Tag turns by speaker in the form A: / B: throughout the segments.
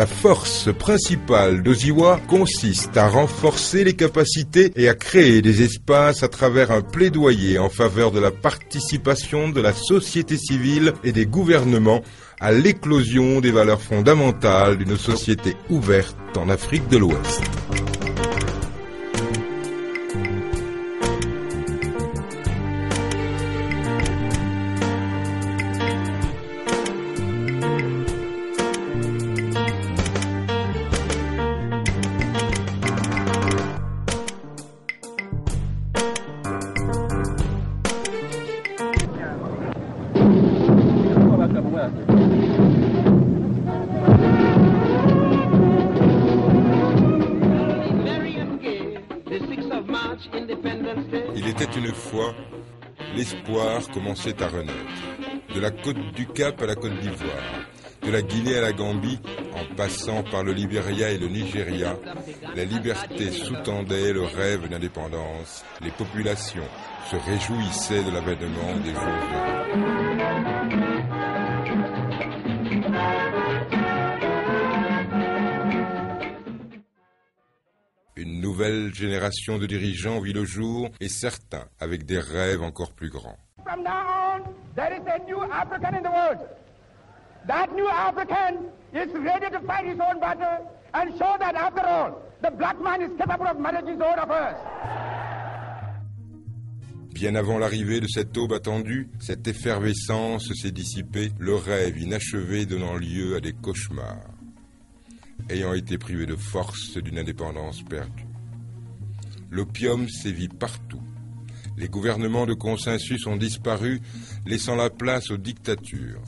A: La force principale d'Oziwa consiste à renforcer les capacités et à créer des espaces à travers un plaidoyer en faveur de la participation de la société civile et des gouvernements à l'éclosion des valeurs fondamentales d'une société ouverte en Afrique de l'Ouest. Il était une fois, l'espoir commençait à renaître. De la côte du Cap à la Côte d'Ivoire, de la Guinée à la Gambie, en passant par le Libéria et le Nigeria, la liberté sous-tendait le rêve d'indépendance. Les populations se réjouissaient de l'avènement des jours heureux. Une nouvelle génération de dirigeants vit le jour, et certains avec des rêves encore plus grands.
B: From now on, there is a new African in the world. That new African is ready to fight his own battle and show that after all, the black man is capable of managing his own affairs.
A: Bien avant l'arrivée de cette aube attendue, cette effervescence s'est dissipée, le rêve inachevé donnant lieu à des cauchemars, ayant été privé de force d'une indépendance perdue. L'opium sévit partout. Les gouvernements de consensus ont disparu, laissant la place aux dictatures.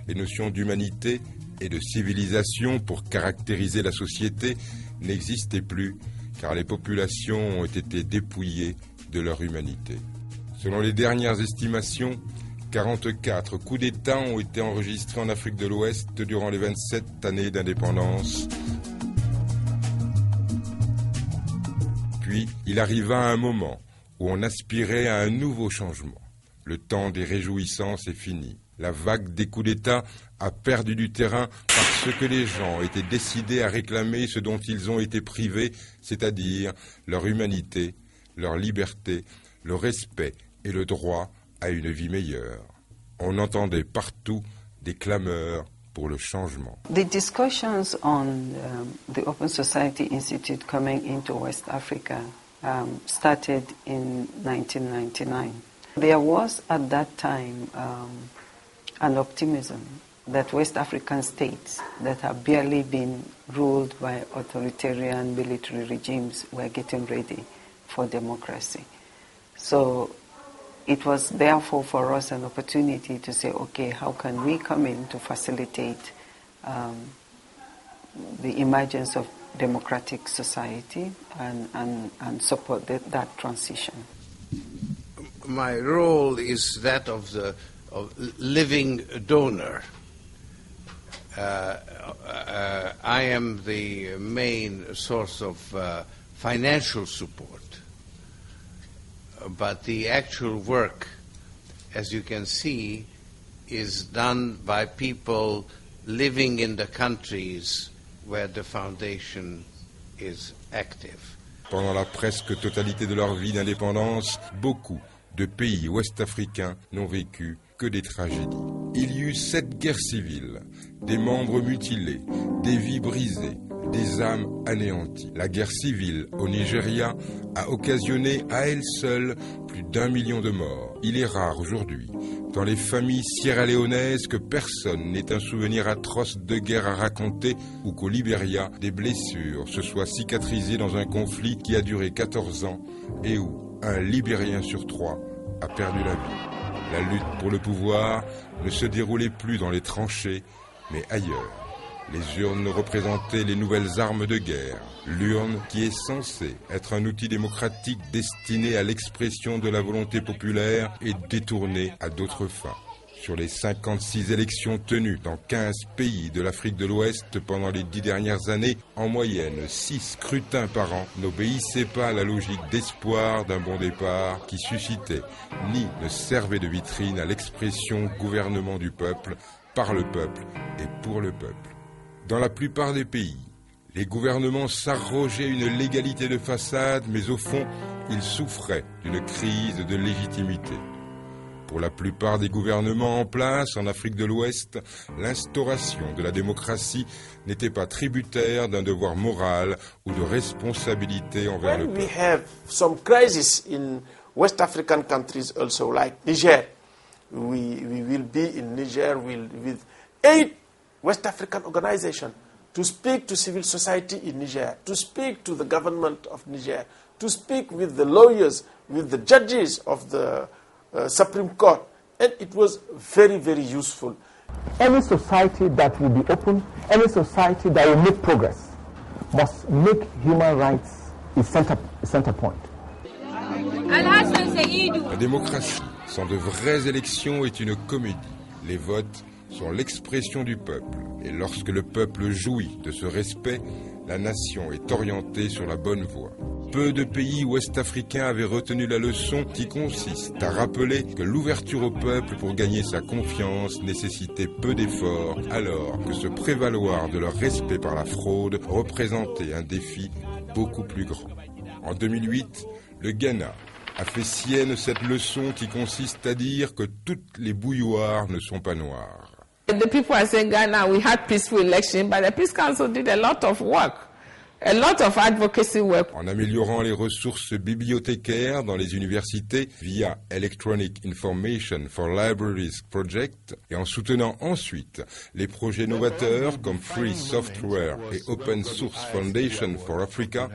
A: Les notions d'humanité et de civilisation pour caractériser la société n'existaient plus, car les populations ont été dépouillées de leur humanité. Selon les dernières estimations, 44 coups d'État ont été enregistrés en Afrique de l'Ouest durant les 27 années d'indépendance. Puis, il arriva un moment où on aspirait à un nouveau changement. Le temps des réjouissances est fini. La vague des coups d'État a perdu du terrain parce que les gens étaient décidés à réclamer ce dont ils ont été privés, c'est-à-dire leur humanité, leur liberté, le respect et le droit à une vie meilleure. On entendait partout des clameurs pour le changement.
C: The discussions on the Open Society Institute coming into West Africa started in 1999. There was at that time an optimism that West African states that have barely been ruled by authoritarian military regimes were getting ready for democracy. So it was therefore for us an opportunity to say, okay, how can we come in to facilitate the emergence of democratic society and support that transition?
D: My role is that of the living donor. I am the main source of financial support. But the actual work, as you can see, is done by people living in the countries where the foundation is active.
A: Pendant la presque totalité de leur vie d'indépendance, beaucoup de pays ouest-africains n'ont vécu que des tragédies. Il y eut 7 guerres civiles, des membres mutilés, des vies brisées, des âmes anéanties. La guerre civile au Nigeria a occasionné à elle seule plus d'1 million de morts. Il est rare aujourd'hui, dans les familles sierra-léonaises, que personne n'ait un souvenir atroce de guerre à raconter ou qu'au Libéria, des blessures se soient cicatrisées dans un conflit qui a duré 14 ans et où un Libérien sur 3 a perdu la vie. La lutte pour le pouvoir ne se déroulait plus dans les tranchées, mais ailleurs. Les urnes représentaient les nouvelles armes de guerre. L'urne qui est censée être un outil démocratique destiné à l'expression de la volonté populaire est détournée à d'autres fins. Sur les 56 élections tenues dans 15 pays de l'Afrique de l'Ouest pendant les 10 dernières années, en moyenne 6 scrutins par an, n'obéissaient pas à la logique d'espoir d'un bon départ qui suscitait ni ne servait de vitrine à l'expression gouvernement du peuple, par le peuple et pour le peuple. Dans la plupart des pays, les gouvernements s'arrogeaient une légalité de façade, mais au fond, ils souffraient d'une crise de légitimité. Pour la plupart des gouvernements en place en Afrique de l'Ouest, l'instauration de la démocratie n'était pas tributaire d'un devoir moral ou de responsabilité envers le peuple.
E: We have some crises in West African countries also, like Niger. We will be in Niger with 8 West African organizations to speak to civil society in Niger, to speak to the government of Niger, to speak with the lawyers, with the judges of the Supreme Court, and it was very, very useful.
F: Any society that will be open, any society that will make progress, must make human rights a center point.
A: La démocratie, sans de vraies élections, est une comédie. Les votes sont l'expression du peuple. Et lorsque le peuple jouit de ce respect, la nation est orientée sur la bonne voie. Peu de pays ouest-africains avaient retenu la leçon qui consiste à rappeler que l'ouverture au peuple pour gagner sa confiance nécessitait peu d'efforts, alors que se prévaloir de leur respect par la fraude représentait un défi beaucoup plus grand. En 2008, le Ghana a fait sienne cette leçon qui consiste à dire que toutes les bouilloires ne sont pas noires.
G: The people are saying Ghana, we had peaceful election, but the Peace Council did a lot of work. A lot of advocacy work.
A: En améliorant les ressources bibliothécaires dans les universités via Electronic Information for Libraries Project et en soutenant ensuite les projets novateurs comme Free Software et Open Source Foundation for Africa,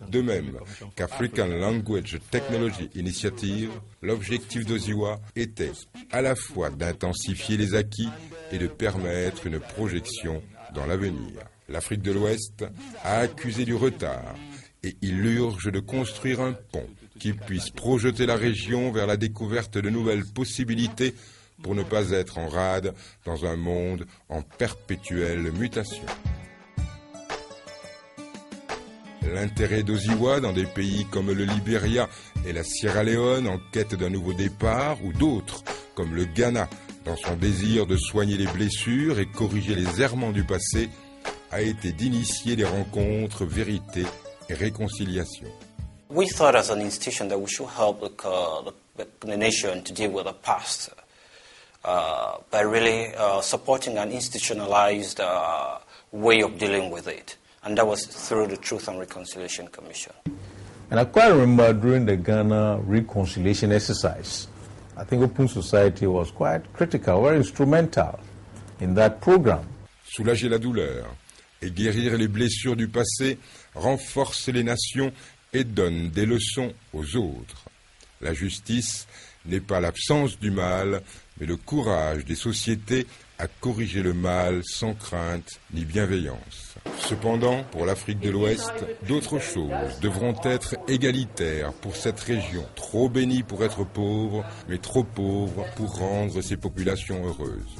A: de même qu'African Language Technology Initiative, l'objectif d'Oziwa était à la fois d'intensifier les acquis et de permettre une projection dans l'avenir. L'Afrique de l'Ouest a accusé du retard et il urge de construire un pont qui puisse projeter la région vers la découverte de nouvelles possibilités pour ne pas être en rade dans un monde en perpétuelle mutation. L'intérêt d'Oziwa dans des pays comme le Libéria et la Sierra Leone en quête d'un nouveau départ ou d'autres comme le Ghana dans son désir de soigner les blessures et corriger les errements du passé a été d'initier des rencontres, vérité et réconciliation.
H: We thought as an institution that we should help the nation to deal with the past by really supporting an institutionalized way of dealing with it. And that was through the Truth and Reconciliation Commission.
I: And I quite remember during the Ghana reconciliation exercise, I think Open Society was quite critical, very instrumental in that program.
A: Soulager la douleur et guérir les blessures du passé renforce les nations et donne des leçons aux autres. La justice n'est pas l'absence du mal, mais le courage des sociétés à corriger le mal sans crainte ni bienveillance. Cependant, pour l'Afrique de l'Ouest, d'autres choses devront être égalitaires pour cette région, trop bénie pour être pauvre, mais trop pauvre pour rendre ses populations heureuses.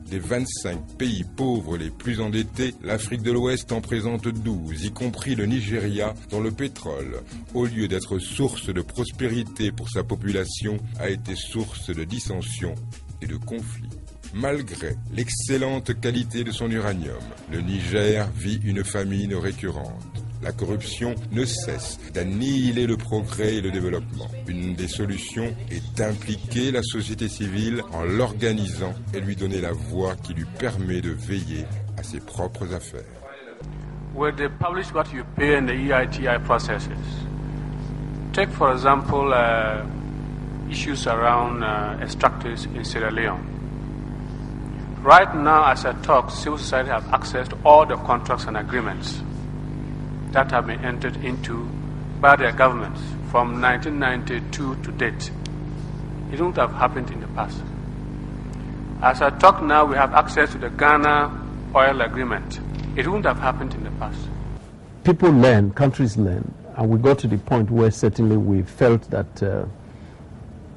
A: Des 25 pays pauvres les plus endettés, l'Afrique de l'Ouest en présente 12, y compris le Nigeria, dont le pétrole, au lieu d'être source de prospérité pour sa population, a été source de dissensions et de conflits. Malgré l'excellente qualité de son uranium, le Niger vit une famine récurrente. La corruption ne cesse d'annihiler le progrès et le développement. Une des solutions est d'impliquer la société civile en l'organisant et lui donner la voix qui lui permet de veiller à ses propres affaires.
J: Where they publish what you pay in the EITI processes. Take for example issues around extractors in Sierra Leone. Right now, as I talk, civil society have access to all the contracts and agreements that have been entered into by their governments from 1992 to date. It wouldn't have happened in the past. As I talk now, we have access to the Ghana oil agreement. It wouldn't have happened in the past.
F: People learn, countries learn, and we got to the point where certainly we felt that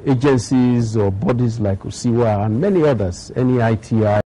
F: agencies or bodies like Oziwa and many others, NEITI,